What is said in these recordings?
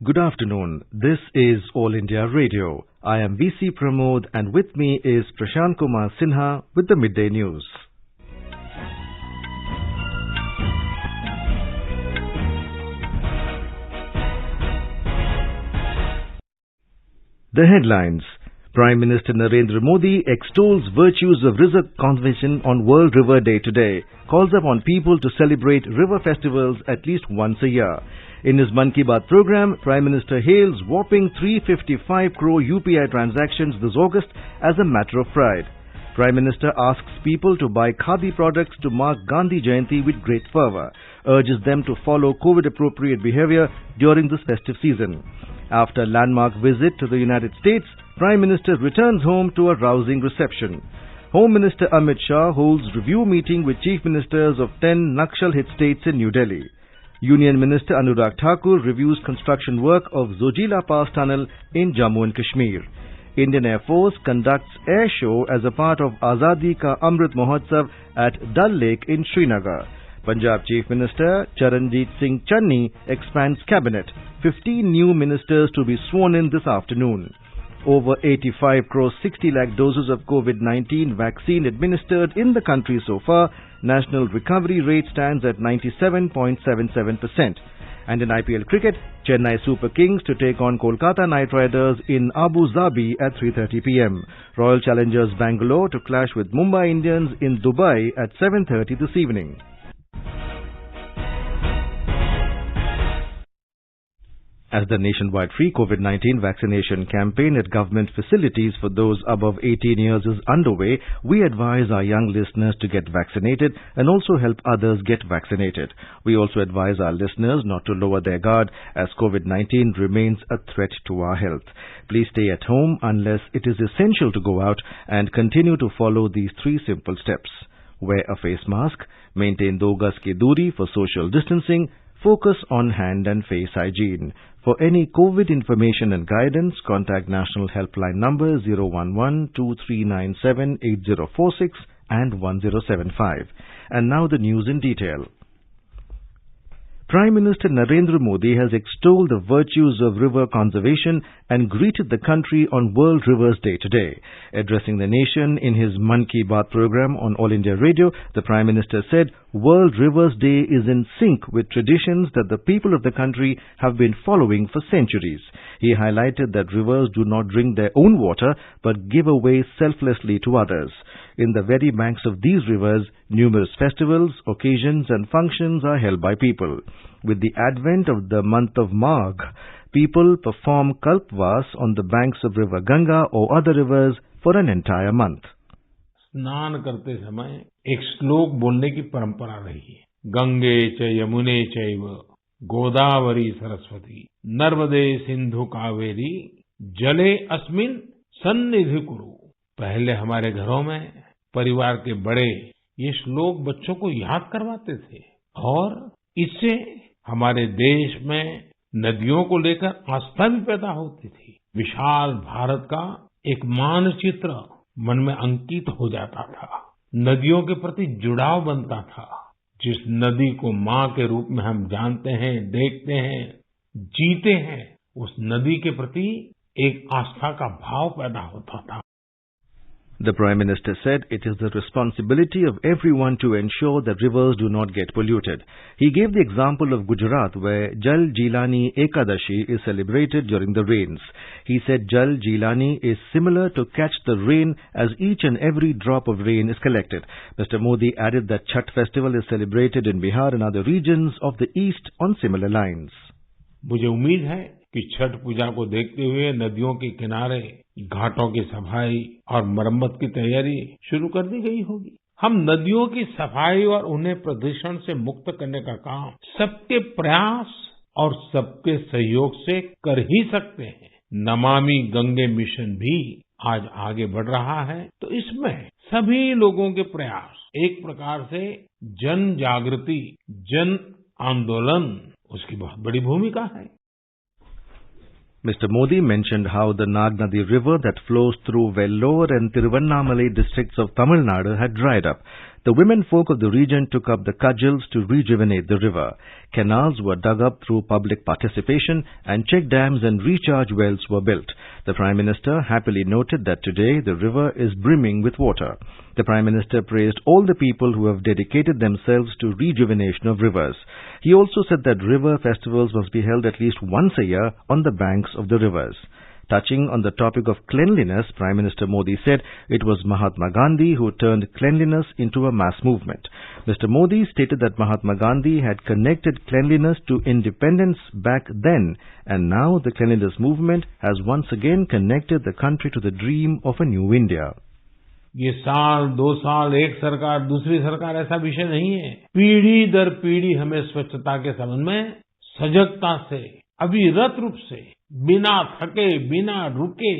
Good afternoon. This is All India Radio. I am VC Pramod and with me is Prashant Kumar Sinha with the Midday News. The headlines. Prime Minister Narendra Modi extols virtues of river conservation on World River Day today, calls upon people to celebrate river festivals at least once a year. In his Mann Ki Baat program, Prime Minister hails whopping 355 crore UPI transactions this August as a matter of pride. Prime Minister asks people to buy Khadi products to mark Gandhi Jayanti with great fervour, urges them to follow COVID-appropriate behaviour during this festive season. After a landmark visit to the United States, Prime Minister returns home to a rousing reception. Home Minister Amit Shah holds review meeting with Chief Ministers of 10 Naxal-hit states in New Delhi. Union Minister Anurag Thakur reviews construction work of Zojila Pass Tunnel in Jammu and Kashmir. Indian Air Force conducts air show as a part of Azadi Ka Amrit Mahotsav at Dal Lake in Srinagar. Punjab Chief Minister Charanjit Singh Channi expands cabinet. 15 new ministers to be sworn in this afternoon. Over 85 crore 60 lakh doses of COVID-19 vaccine administered in the country so far. National recovery rate stands at 97.77%. And in IPL cricket, Chennai Super Kings to take on Kolkata Knight Riders in Abu Dhabi at 3:30 p.m. Royal Challengers Bangalore to clash with Mumbai Indians in Dubai at 7:30 this evening. As the nationwide free COVID-19 vaccination campaign at government facilities for those above 18 years is underway, we advise our young listeners to get vaccinated and also help others get vaccinated. We also advise our listeners not to lower their guard as COVID-19 remains a threat to our health. Please stay at home unless it is essential to go out and continue to follow these 3 simple steps. Wear a face mask, maintain 2 gaz ki duri for social distancing, focus on hand and face hygiene. For any COVID information and guidance, contact National Helpline number 011-2397-8046 and 1075. And now the news in detail. Prime Minister Narendra Modi has extolled the virtues of river conservation and greeted the country on World Rivers Day today. Addressing the nation in his Mann Ki Baat program on All India Radio, the Prime Minister said World Rivers Day is in sync with traditions that the people of the country have been following for centuries. He highlighted that rivers do not drink their own water but give away selflessly to others. In the very banks of these rivers, numerous festivals, occasions and functions are held by people. With the advent of the month of Magh, people perform Kalpvas on the banks of River Ganga or other rivers for an entire month. स्नान करते समय एक श्लोक बोलने की परंपरा रही है. गंगे च यमुने चैव गोदावरी सरस्वती नर्मदे सिंधु कावेरी जले अस्मिन सन्निधि कुरु. पहले हमारे घरों में परिवार के बड़े ये श्लोक बच्चों को याद करवाते थे और इससे हमारे देश में नदियों को लेकर आस्था भी पैदा होती थी. विशाल भारत का एक मानचित्र मन में अंकित हो जाता था. नदियों के प्रति जुड़ाव बनता था. जिस नदी को माँ के रूप में हम जानते हैं, देखते हैं, जीते हैं, उस नदी के प्रति एक आस्था का भाव पैदा होता था. The Prime Minister said it is the responsibility of everyone to ensure that rivers do not get polluted. He gave the example of Gujarat where Jal Jilani Ekadashi is celebrated during the rains. He said Jal Jilani is similar to catch the rain as each and every drop of rain is collected. Mr. Modi added that Chhath festival is celebrated in Bihar and other regions of the east on similar lines. मुझे उम्मीद है कि छठ पूजा को देखते हुए नदियों के किनारे घाटों की सफाई और मरम्मत की तैयारी शुरू कर दी गई होगी. हम नदियों की सफाई और उन्हें प्रदूषण से मुक्त करने का काम सबके प्रयास और सबके सहयोग से कर ही सकते हैं. नमामि गंगे मिशन भी आज आगे बढ़ रहा है तो इसमें सभी लोगों के प्रयास एक प्रकार से जन जागृति, जन आंदोलन उसकी बहुत बड़ी भूमिका है. Mr. Modi mentioned how the Nag Nadi river that flows through Vellore and Tiruvannamalai districts of Tamil Nadu had dried up. The women folk of the region took up the cudgels to rejuvenate the river. Canals were dug up through public participation and check dams and recharge wells were built. The Prime Minister happily noted that today the river is brimming with water. The Prime Minister praised all the people who have dedicated themselves to rejuvenation of rivers. He also said that river festivals must be held at least once a year on the banks of the rivers. Touching on the topic of cleanliness, Prime Minister Modi said it was Mahatma Gandhi who turned cleanliness into a mass movement. Mr. Modi stated that Mahatma Gandhi had connected cleanliness to independence back then, and now the cleanliness movement has once again connected the country to the dream of a new India. ये साल 2 साल एक सरकार दूसरी सरकार ऐसा विषय नहीं है। पीढ़ी दर पीढ़ी हमें स्वच्छता के संबंध में सजगता से, अविरत रूप से, बिना थके, बिना रुके,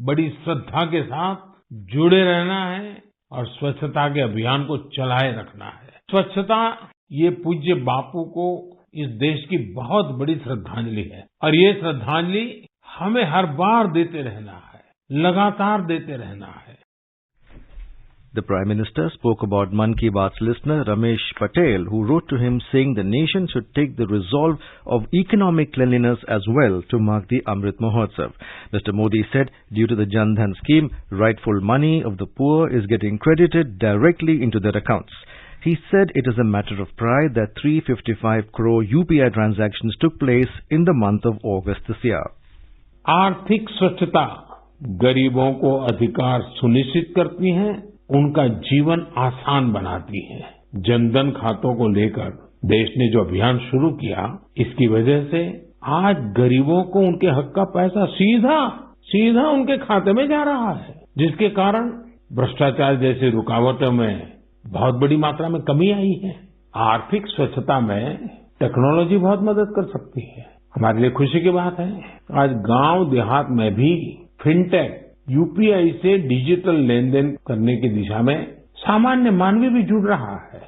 बड़ी श्रद्धा के साथ जुड़े रहना है और स्वच्छता के अभियान को चलाए रखना है। स्वच्छता ये पूज्य बापू को इस देश की बहुत बड़ी श्रद्धांजलि है और ये श्रद्धांजलि हमें हर बार देते रहना है, लगातार देते रहना है। The Prime Minister spoke about Man Ki Baat's listener Ramesh Patel, who wrote to him saying the nation should take the resolve of economic cleanliness as well to mark the Amrit Mahotsav. Mr. Modi said due to the Jan Dhan scheme, rightful money of the poor is getting credited directly into their accounts. He said it is a matter of pride that 355 crore UPI transactions took place in the month of August this year. आर्थिक स्वच्छता गरीबों को अधिकार सुनिश्चित करती है, उनका जीवन आसान बनाती है। जनधन खातों को लेकर देश ने जो अभियान शुरू किया, इसकी वजह से आज गरीबों को उनके हक का पैसा सीधा उनके खाते में जा रहा है, जिसके कारण भ्रष्टाचार जैसी रुकावटों में बहुत बड़ी मात्रा में कमी आई है। आर्थिक स्वच्छता में टेक्नोलॉजी बहुत मदद कर सकती है। हमारे लिए खुशी की बात है, आज गांव देहात में भी फिनटेक यूपीआई से डिजिटल लेन देन करने की दिशा में सामान्य मानवी भी जुड़ रहा है।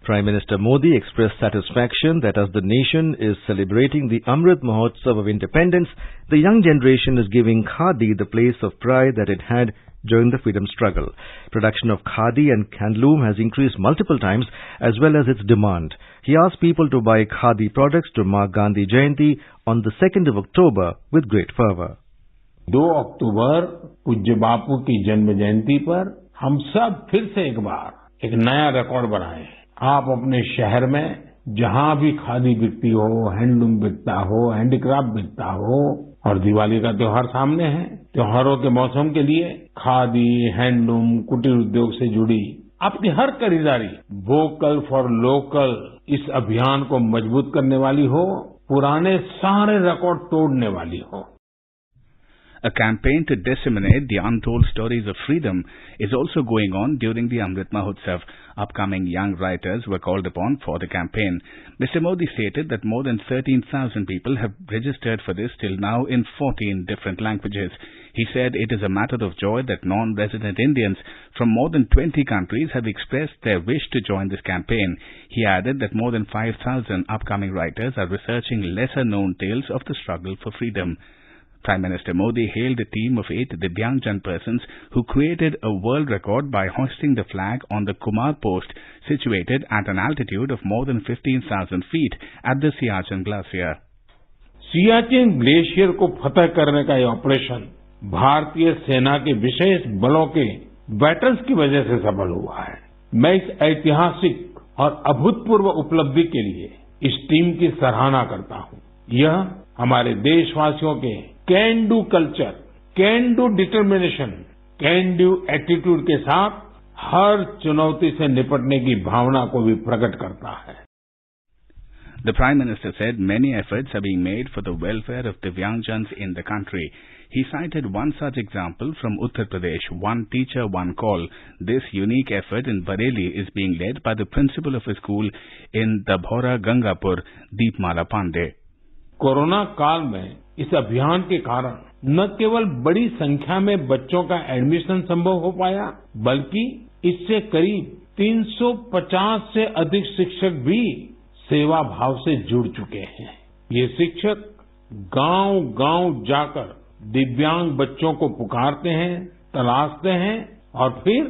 Prime Minister Modi expressed satisfaction that as the nation is celebrating the Amrit Mahotsav of independence, the young generation is giving Khadi the place of pride that it had during the freedom struggle. Production of Khadi and handloom has increased multiple times as well as its demand. He asked people to buy Khadi products to mark Gandhi Jayanti on the 2nd of October with great fervor. 2 अक्टूबर पूज्य बापू की जन्म जयंती पर हम सब फिर से एक बार एक नया रिकॉर्ड बनाएं। आप अपने शहर में जहां भी खादी बिकती हो, हैंडलूम बिकता हो, हैंडीक्राफ्ट बिकता हो, और दिवाली का त्योहार सामने है, त्योहारों के मौसम के लिए खादी, हैंडलूम, कुटीर उद्योग से जुड़ी आपकी हर खरीदारी वोकल फॉर लोकल इस अभियान को मजबूत करने वाली हो, पुराने सारे रिकॉर्ड तोड़ने वाली हो। A campaign to disseminate the untold stories of freedom is also going on during the Amrit Mahotsav. Upcoming young writers were called upon for the campaign. Mr. Modi stated that more than 13,000 people have registered for this till now in 14 different languages. He said it is a matter of joy that non-resident Indians from more than 20 countries have expressed their wish to join this campaign. He added that more than 5,000 upcoming writers are researching lesser-known tales of the struggle for freedom. Prime Minister Modi hailed a team of 8 Divyangjan persons who created a world record by hoisting the flag on the Kumar post situated at an altitude of more than 15,000 feet at the Siachen Glacier. Siachen glacier को फतह करने का ये operation भारतीय सेना के विशेष बलों के वेटरन्स की वजह से सफल हुआ है। मैं इस ऐतिहासिक और अभूतपूर्व उपलब्धि के लिए इस टीम की सराहना करता हूँ। यह हमारे देशवासियों के can do culture, can do determination, can do attitude के साथ हर चुनौती से निपटने की भावना को भी प्रकट करता है। The Prime Minister said many efforts are being made for the welfare of Divyangjans in the country. He cited one such example from Uttar Pradesh, One Teacher, One Call. This unique effort in Bareilly is being led by the principal of a school in Dabhora Gangapur, Deepmala Pandey. Corona काल में इस अभियान के कारण न केवल बड़ी संख्या में बच्चों का एडमिशन संभव हो पाया, बल्कि इससे करीब 350 से अधिक शिक्षक भी सेवा भाव से जुड़ चुके हैं। ये शिक्षक गांव-गांव जाकर दिव्यांग बच्चों को पुकारते हैं, तलाशते हैं और फिर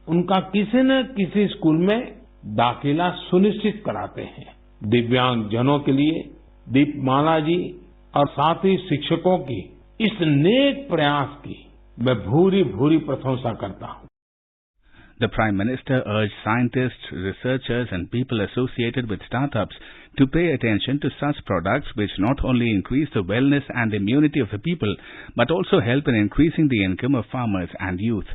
उनका किसी न किसी स्कूल में दाखिला सुनिश्चित कराते हैं। दिव्यांग जनों के लिए दीपमाला जी और साथ ही शिक्षकों की इस नेक प्रयास की मैं भूरी भूरी प्रशंसा करता हूं। The Prime Minister urged scientists, researchers and people associated with startups to pay attention to such products which not only increase the wellness and immunity of the people but also help in increasing the income of farmers and youth.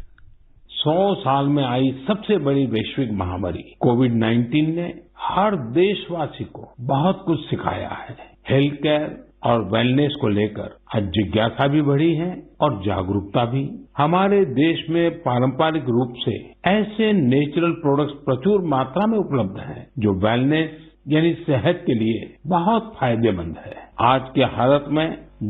100 साल में आई सबसे बड़ी वैश्विक महामारी कोविड-19 ने हर देशवासी को बहुत कुछ सिखाया है। हेल्थ केयर और वेलनेस को लेकर आज जिज्ञासा भी बढ़ी है और जागरूकता भी। हमारे देश में पारंपरिक रूप से ऐसे नेचुरल प्रोडक्ट्स प्रचुर मात्रा में उपलब्ध हैं जो वेलनेस यानी सेहत के लिए बहुत फायदेमंद है। आज के हालत में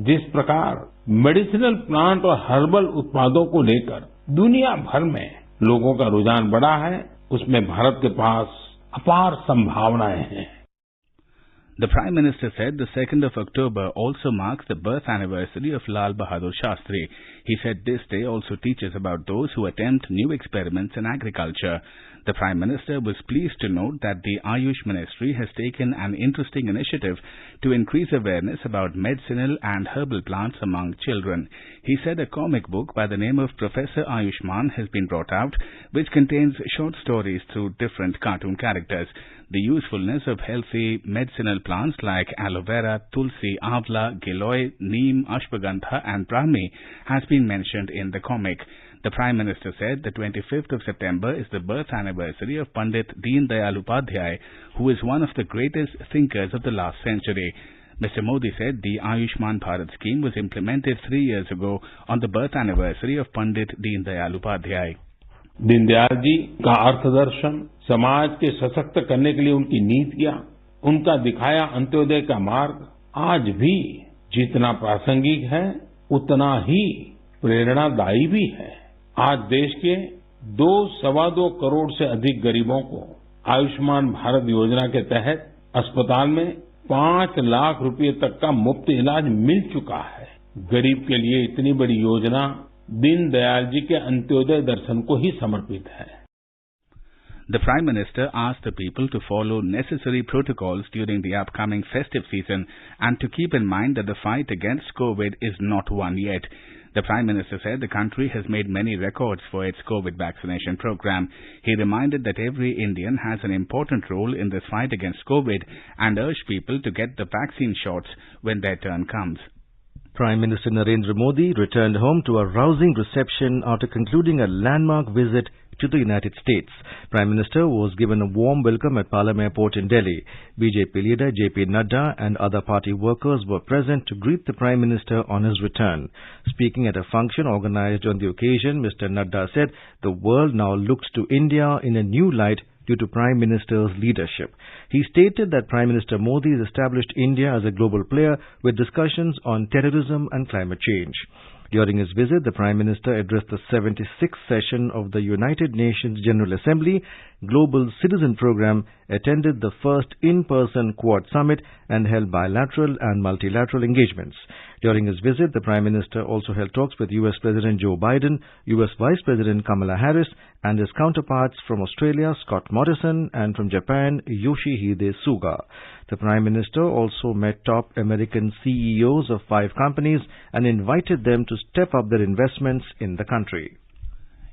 जिस प्रकार मेडिसिनल प्लांट और हर्बल उत्पादों को लेकर दुनिया भर में लोगों का रुझान बढ़ा है, उसमें भारत के पास अपार संभावनाएं हैं। The Prime Minister said the 2nd of October also marks the birth anniversary of Lal Bahadur Shastri. He said this day also teaches about those who attempt new experiments in agriculture. The Prime Minister was pleased to note that the Ayush Ministry has taken an interesting initiative to increase awareness about medicinal and herbal plants among children. He said a comic book by the name of Professor Ayushman has been brought out, which contains short stories through different cartoon characters. The usefulness of healthy medicinal plants like aloe vera, tulsi, avla, giloy, neem, ashwagandha and brahmi has been mentioned in the comic. The Prime Minister said the 25th of September is the birth anniversary of Pandit Deen Dayal Upadhyay, who is one of the greatest thinkers of the last century. Mr. Modi said the Ayushman Bharat scheme was implemented 3 years ago on the birth anniversary of Pandit Deen Dayal Upadhyay. Deendayal ji का अर्थदर्शन, समाज के सशक्त करने के लिए उनकी नीतियां, उनका दिखाया अंत्योदय का मार्ग आज भी जितना प्रासंगिक है उतना ही प्रेरणादायी भी है। आज देश के 2-2.25 करोड़ से अधिक गरीबों को आयुष्मान भारत योजना के तहत अस्पताल में 5 लाख रुपए तक का मुफ्त इलाज मिल चुका है। गरीब के लिए इतनी बड़ी योजना दीनदयाल जी के अंत्योदय दर्शन को ही समर्पित है। The Prime Minister asked the people to follow necessary protocols during the upcoming festive season and to keep in mind that the fight against COVID is not won yet. The Prime Minister said the country has made many records for its COVID vaccination program. He reminded that every Indian has an important role in this fight against COVID and urged people to get the vaccine shots when their turn comes. Prime Minister Narendra Modi returned home to a rousing reception after concluding a landmark visit to the United States. Prime Minister was given a warm welcome at Palam Airport in Delhi. BJP leader JP Nadda and other party workers were present to greet the Prime Minister on his return. Speaking at a function organized on the occasion, Mr. Nadda said the world now looks to India in a new light due to Prime Minister's leadership. He stated that Prime Minister Modi has established India as a global player with discussions on terrorism and climate change. During his visit, the Prime Minister addressed the 76th session of the United Nations General Assembly Global Citizen Program, attended the first in-person Quad Summit and held bilateral and multilateral engagements. During his visit, the Prime Minister also held talks with US President Joe Biden, US Vice President Kamala Harris and his counterparts from Australia, Scott Morrison, and from Japan, Yoshihide Suga. The Prime Minister also met top American CEOs of 5 companies and invited them to step up their investments in the country.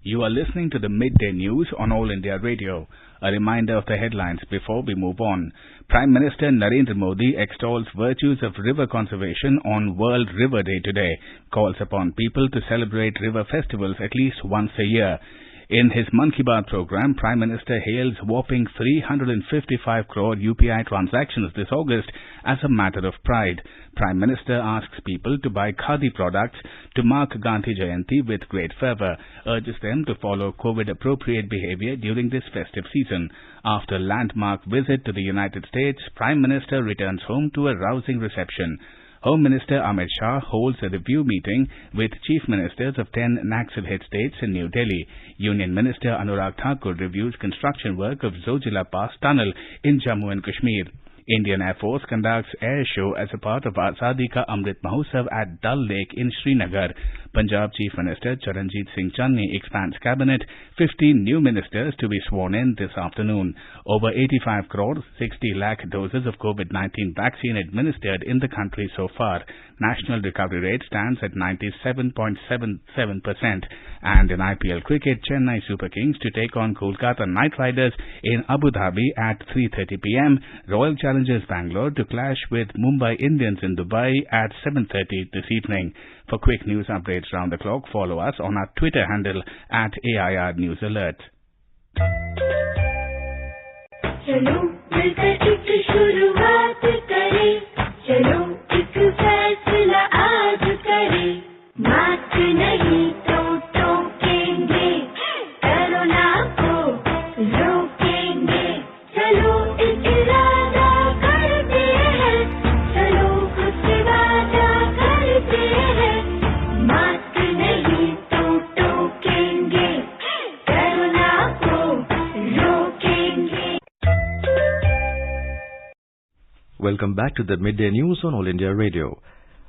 You are listening to the Midday News on All India Radio. A reminder of the headlines before we move on. Prime Minister Narendra Modi extols virtues of river conservation on World River Day today, calls upon people to celebrate river festivals at least once a year. In his Mann Ki Baat program, Prime Minister hails whopping 355 crore UPI transactions this August as a matter of pride. Prime Minister asks people to buy Khadi products to mark Gandhi Jayanti with great fervour, urges them to follow COVID-appropriate behaviour during this festive season. After a landmark visit to the United States, Prime Minister returns home to a rousing reception. Home Minister Amit Shah holds a review meeting with Chief Ministers of 10 Naxal-hit states in New Delhi. Union Minister Anurag Thakur reviews construction work of Zojila Pass Tunnel in Jammu and Kashmir. Indian Air Force conducts air show as a part of Azadi Ka Amrit Mahotsav at Dal Lake in Srinagar. Punjab Chief Minister Charanjit Singh Channi expands cabinet, 15 new ministers to be sworn in this afternoon. Over 85 crore, 60 lakh doses of COVID-19 vaccine administered in the country so far. National recovery rate stands at 97.77%. And in IPL cricket, Chennai Super Kings to take on Kolkata Knight Riders in Abu Dhabi at 3:30 p.m. Royal Challengers Bangalore to clash with Mumbai Indians in Dubai at 7:30 this evening. For quick news updates round the clock, follow us on our Twitter handle at AIR News Alert. चलो मिलकर एक शुरुआत करें, चलो एक फैसला आज करें, मास्क नहीं तो टोकेंगे, कोरोना को रोकेंगे, चलो एक इरादा करते हैं, चलो कुछ वादा करते हैं, मास्क नहीं तो टोकेंगे, कोरोना को रोकेंगे. Welcome back to the Midday News on All India Radio.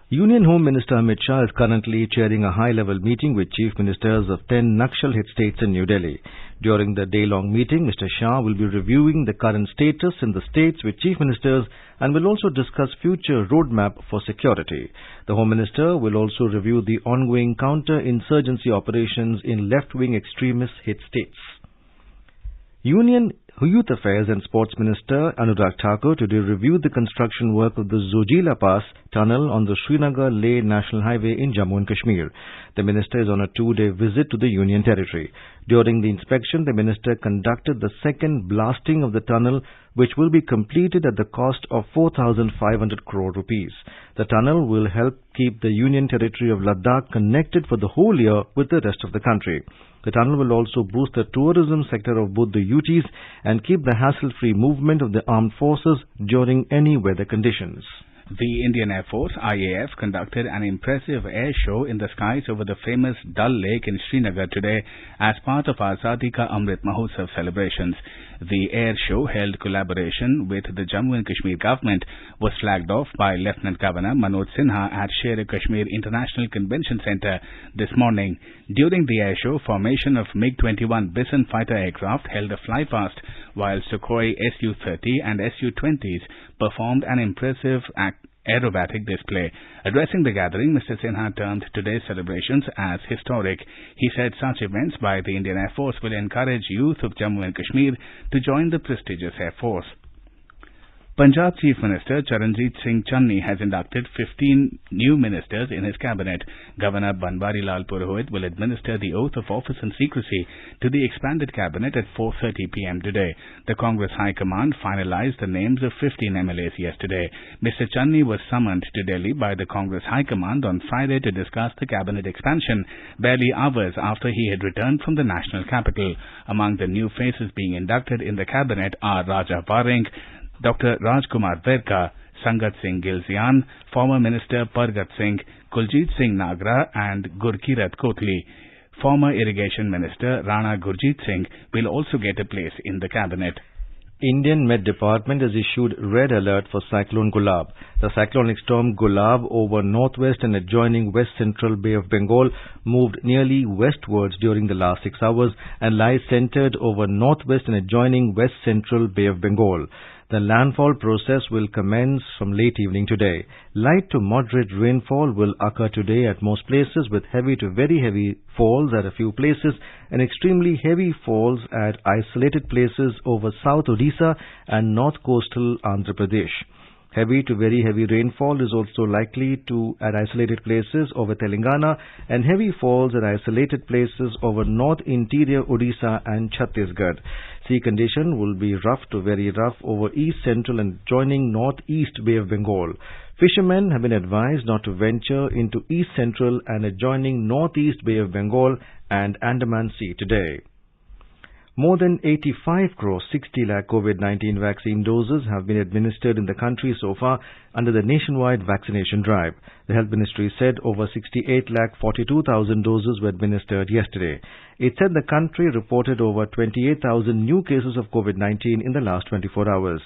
Union Home Minister Amit Shah is currently chairing a high-level meeting with Chief Ministers of 10 Naxal-hit states in New Delhi. During the day-long meeting, Mr. Shah will be reviewing the current status in the states with Chief Ministers and will also discuss future roadmap for security. The Home Minister will also review the ongoing counter-insurgency operations in left-wing extremist-hit states. Union Youth Affairs and Sports Minister Anurag Thakur today reviewed the construction work of the Zojila Pass tunnel on the Srinagar-Leh National Highway in Jammu and Kashmir. The minister is on a 2-day visit to the Union Territory. During the inspection, the minister conducted the second blasting of the tunnel, which will be completed at the cost of 4,500 crore rupees. The tunnel will help keep the Union Territory of Ladakh connected for the whole year with the rest of the country. The tunnel will also boost the tourism sector of both the UTs and keep the hassle-free movement of the armed forces during any weather conditions. The Indian Air Force, IAF, conducted an impressive air show in the skies over the famous Dal Lake in Srinagar today as part of Azadi Ka Amrit Mahotsav celebrations. The air show, held collaboration with the Jammu and Kashmir government, was flagged off by Lieutenant Governor Manoj Sinha at Sher-e-Kashmir International Convention Centre this morning. During the air show, formation of MiG-21 Bison fighter aircraft held a flypast, while Sukhoi Su-30 and Su-20s performed an impressive aerobatic display. Addressing the gathering, Mr. Sinha termed today's celebrations as historic. He said such events by the Indian Air Force will encourage youth of Jammu and Kashmir to join the prestigious Air Force. Punjab Chief Minister Charanjit Singh Channi has inducted 15 new ministers in his cabinet. Governor Banwari Lal Purohit will administer the oath of office and secrecy to the expanded cabinet at 4:30 p.m. today. The Congress High Command finalized the names of 15 MLAs yesterday. Mr. Channi was summoned to Delhi by the Congress High Command on Friday to discuss the cabinet expansion, barely hours after he had returned from the national capital. Among the new faces being inducted in the cabinet are Raja Varing, Dr. Rajkumar Verka, Sangat Singh Gilzian, former Minister Pargat Singh, Kuljit Singh Nagra and Gurkirat Kotli. Former Irrigation Minister Rana Gurjit Singh will also get a place in the cabinet. Indian Met Department has issued red alert for cyclone Gulab. The cyclonic storm Gulab over northwest and adjoining west central Bay of Bengal moved nearly westwards during the last 6 hours and lies centered over northwest and adjoining west central Bay of Bengal. The landfall process will commence from late evening today. Light to moderate rainfall will occur today at most places, with heavy to very heavy falls at a few places and extremely heavy falls at isolated places over South Odisha and north coastal Andhra Pradesh. Heavy to very heavy rainfall is also likely at isolated places over Telangana, and heavy falls at isolated places over north interior Odisha and Chhattisgarh. Sea condition will be rough to very rough over east central and adjoining northeast Bay of Bengal. Fishermen have been advised not to venture into east central and adjoining northeast Bay of Bengal and Andaman Sea today. More than 85 crore 60 lakh COVID-19 vaccine doses have been administered in the country so far under the nationwide vaccination drive. The Health Ministry said over 68 lakh 42,000 doses were administered yesterday. It said the country reported over 28,000 new cases of COVID-19 in the last 24 hours.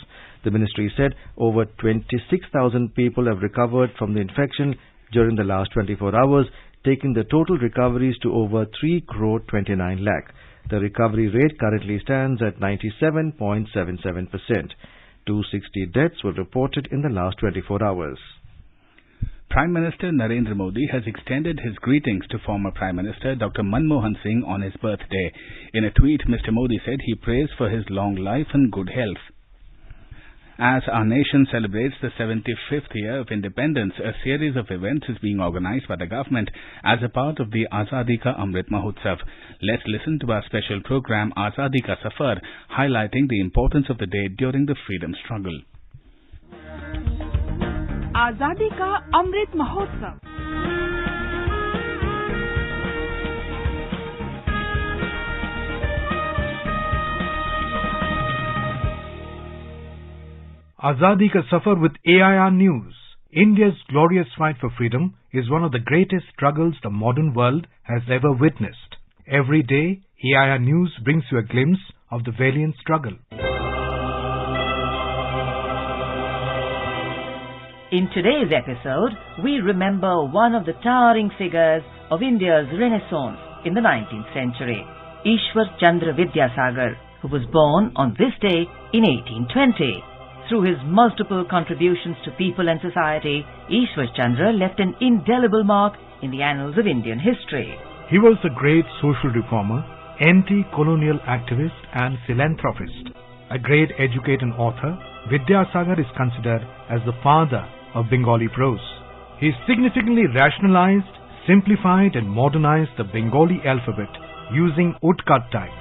The ministry said over 26,000 people have recovered from the infection during the last 24 hours, taking the total recoveries to over 3 crore 29 lakh. The recovery rate currently stands at 97.77%. 260 deaths were reported in the last 24 hours. Prime Minister Narendra Modi has extended his greetings to former Prime Minister Dr. Manmohan Singh on his birthday. In a tweet, Mr. Modi said he prays for his long life and good health. As our nation celebrates the 75th year of independence, a series of events is being organized by the government as a part of the Azadi Ka Amrit Mahotsav. Let's listen to our special program Azadi Ka Safar, highlighting the importance of the day during the freedom struggle. आजादी का Amrit Mahotsav. Azadi Ka Safar with AIR News. India's glorious fight for freedom is one of the greatest struggles the modern world has ever witnessed. Every day, AIR News brings you a glimpse of the valiant struggle. In today's episode, we remember one of the towering figures of India's Renaissance in the 19th century, Ishwar Chandra Vidyasagar, who was born on this day in 1820. Through his multiple contributions to people and society, Ishwar Chandra left an indelible mark in the annals of Indian history. He was a great social reformer, anti-colonial activist and philanthropist. A great educator and author, Vidyasagar is considered as the father of Bengali prose. He significantly rationalized, simplified and modernized the Bengali alphabet using woodcut type.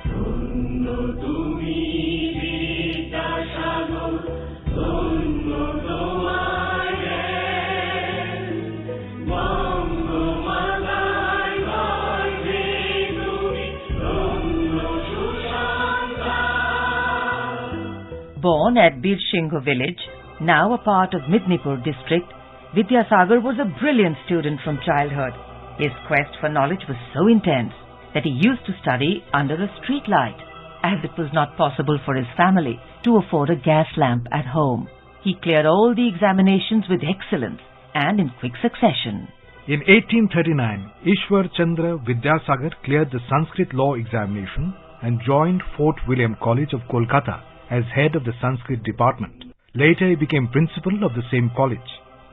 Born at Birshingho village, now a part of Midnipur district, Vidyasagar was a brilliant student from childhood. His quest for knowledge was so intense that he used to study under a street light, as it was not possible for his family to afford a gas lamp at home. He cleared all the examinations with excellence and in quick succession. In 1839, Ishwar Chandra Vidyasagar cleared the Sanskrit law examination and joined Fort William College of Kolkata as head of the Sanskrit department. Later he became principal of the same college.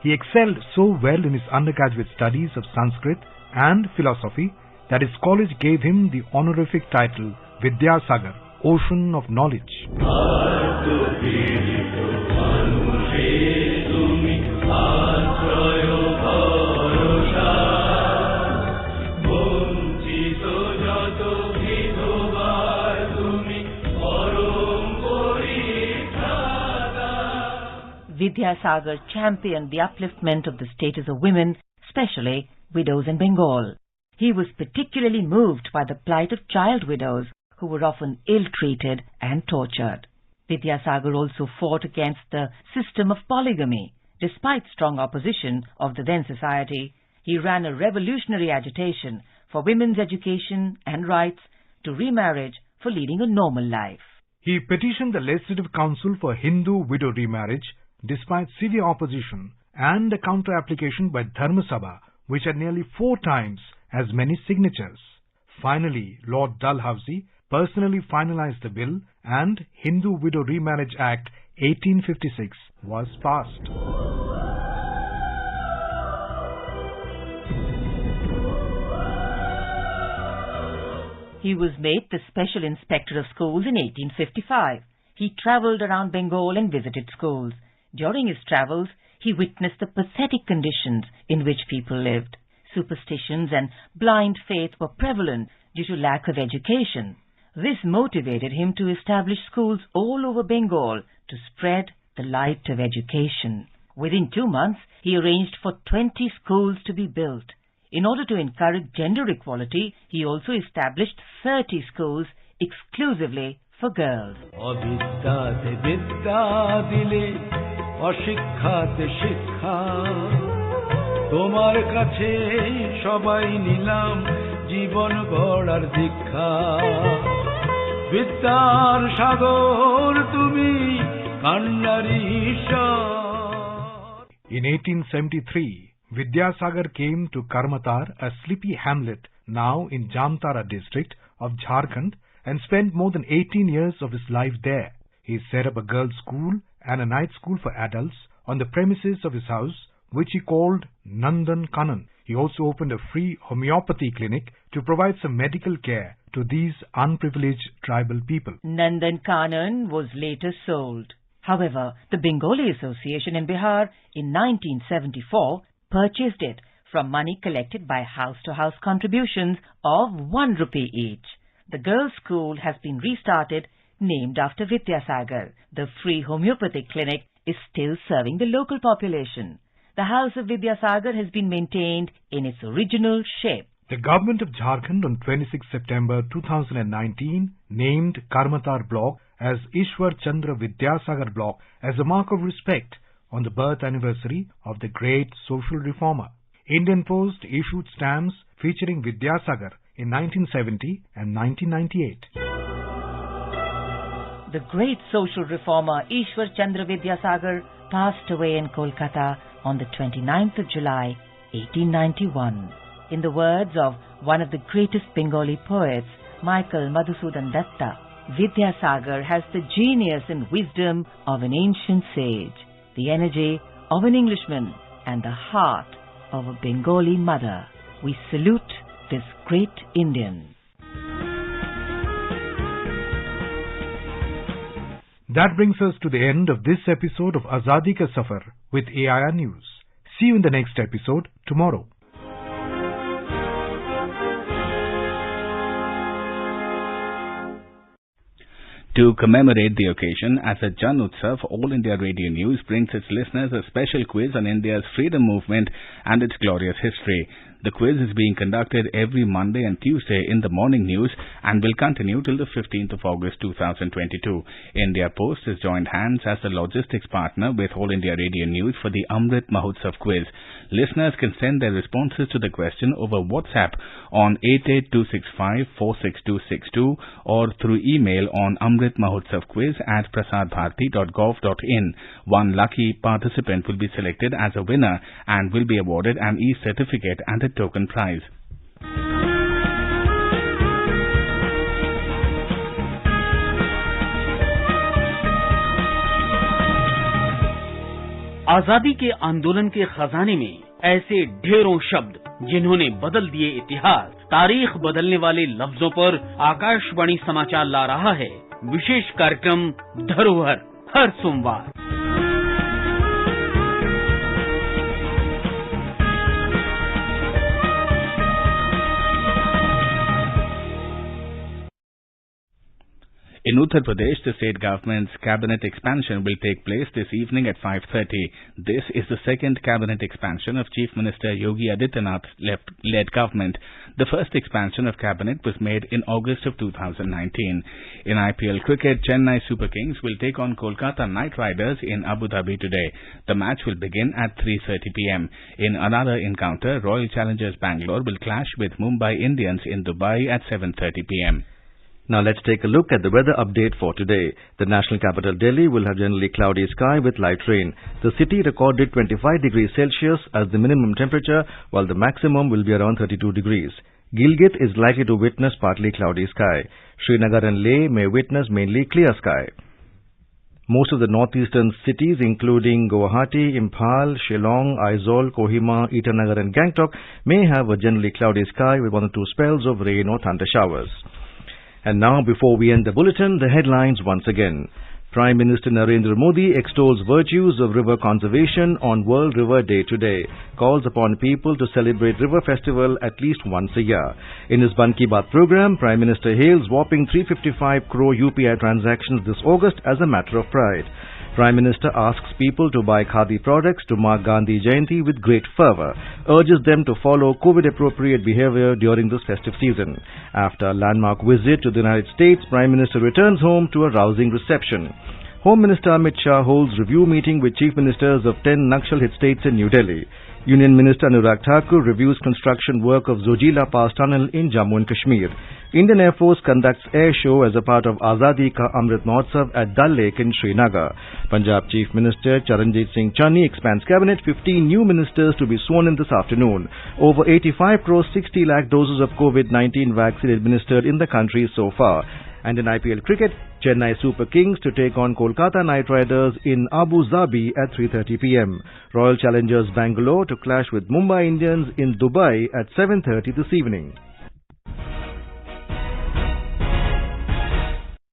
He excelled so well in his undergraduate studies of Sanskrit and philosophy that his college gave him the honorific title Vidyasagar, Ocean of Knowledge. Vidyasagar championed the upliftment of the status of women, especially widows in Bengal. He was particularly moved by the plight of child widows who were often ill-treated and tortured. Vidyasagar also fought against the system of polygamy. Despite strong opposition of the then society, he ran a revolutionary agitation for women's education and rights to remarriage for leading a normal life. He petitioned the Legislative Council for Hindu widow remarriage despite severe opposition and a counter-application by Dharma Sabha, which had nearly 4 times as many signatures. Finally, Lord Dalhousie personally finalized the bill and Hindu Widow Remarriage Act 1856 was passed. He was made the Special Inspector of Schools in 1855. He travelled around Bengal and visited schools. During his travels, he witnessed the pathetic conditions in which people lived. Superstitions and blind faith were prevalent due to lack of education. This motivated him to establish schools all over Bengal to spread the light of education. Within 2 months, he arranged for 20 schools to be built. In order to encourage gender equality, he also established 30 schools exclusively for girls. অশিক্ষাতে শিক্ষা তোমার কাছে সবাই নিলাম জীবন গড়ার দীক্ষা বিদ্যার সাগর তুমি কান্নারি ঈশ্বর। In 1873, Vidyasagar came to Karmatar, a sleepy hamlet now in Jamtara district of Jharkhand, and spent more than 18 years of his life there. He set up a girls' school and a night school for adults on the premises of his house, which he called Nandan Kanan. He also opened a free homeopathy clinic to provide some medical care to these unprivileged tribal people. Nandan Kanan was later sold. However, the Bengali Association in Bihar in 1974 purchased it from money collected by house-to-house contributions of 1 rupee each. The girls' school has been restarted, named after Vidyasagar. The free homeopathic clinic is still serving the local population. The house of Vidyasagar has been maintained in its original shape. The government of Jharkhand on 26 September 2019 named Karmatar block as Ishwar Chandra Vidyasagar block as a mark of respect on the birth anniversary of the great social reformer. Indian Post issued stamps featuring Vidyasagar in 1970 and 1998. The great social reformer Ishwar Chandra Vidyasagar passed away in Kolkata on the 29th of July, 1891. In the words of one of the greatest Bengali poets, Michael Madhusudan Datta, Vidyasagar has the genius and wisdom of an ancient sage, the energy of an Englishman, and the heart of a Bengali mother. We salute this great Indian. That brings us to the end of this episode of Azadi Ka Safar with AIR News. See you in the next episode tomorrow. To commemorate the occasion, as a Jan Utsav, All India Radio News brings its listeners a special quiz on India's freedom movement and its glorious history. The quiz is being conducted every Monday and Tuesday in the morning news and will continue till the 15th of August 2022. India Post has joined hands as the logistics partner with All India Radio News for the Amrit Mahotsav quiz. Listeners can send their responses to the question over WhatsApp on 8826546262 or through email on amritmahotsavquiz@prasadbharati.gov.in. One lucky participant will be selected as a winner and will be awarded an e-certificate and a token prize. आजादी के आंदोलन के खजाने में ऐसे ढेरों शब्द जिन्होंने बदल दिए इतिहास। तारीख बदलने वाले लफ्जों पर आकाशवाणी समाचार ला रहा है विशेष कार्यक्रम धरोहर हर सोमवार। In Uttar Pradesh, the state government's cabinet expansion will take place this evening at 5:30. This is the second cabinet expansion of Chief Minister Yogi Adityanath-led government. The first expansion of cabinet was made in August of 2019. In IPL cricket, Chennai Super Kings will take on Kolkata Knight Riders in Abu Dhabi today. The match will begin at 3:30 p.m. In another encounter, Royal Challengers Bangalore will clash with Mumbai Indians in Dubai at 7:30 p.m. Now let's take a look at the weather update for today. The national capital Delhi will have generally cloudy sky with light rain. The city recorded 25 degrees Celsius as the minimum temperature, while the maximum will be around 32 degrees. Gilgit is likely to witness partly cloudy sky. Srinagar and Leh may witness mainly clear sky. Most of the northeastern cities, including Guwahati, Imphal, Shillong, Aizawl, Kohima, Itanagar and Gangtok, may have a generally cloudy sky with 1 or 2 spells of rain or thunder showers. And now, before we end the bulletin, the headlines once again. Prime Minister Narendra Modi extols virtues of river conservation on World River Day today, calls upon people to celebrate River Festival at least once a year. In his Mann Ki Baat program, Prime Minister hails whopping 355 crore UPI transactions this August as a matter of pride. Prime Minister asks people to buy khadi products to mark Gandhi Jayanti with great fervour, urges them to follow COVID-appropriate behaviour during this festive season. After a landmark visit to the United States, Prime Minister returns home to a rousing reception. Home Minister Amit Shah holds review meeting with Chief Ministers of 10 Naxal hit states in New Delhi. Union Minister Anurag Thakur reviews construction work of Zojila Pass Tunnel in Jammu and Kashmir. Indian Air Force conducts air show as a part of Azadi Ka Amrit Mahotsav at Dal Lake in Srinagar. Punjab Chief Minister Charanjit Singh Channi expands cabinet. 15 new ministers to be sworn in this afternoon. Over 85 crore 60 lakh doses of COVID-19 vaccine administered in the country so far. And in IPL cricket, Chennai Super Kings to take on Kolkata Knight Riders in Abu Dhabi at 3:30 p.m. Royal Challengers Bangalore to clash with Mumbai Indians in Dubai at 7:30 this evening.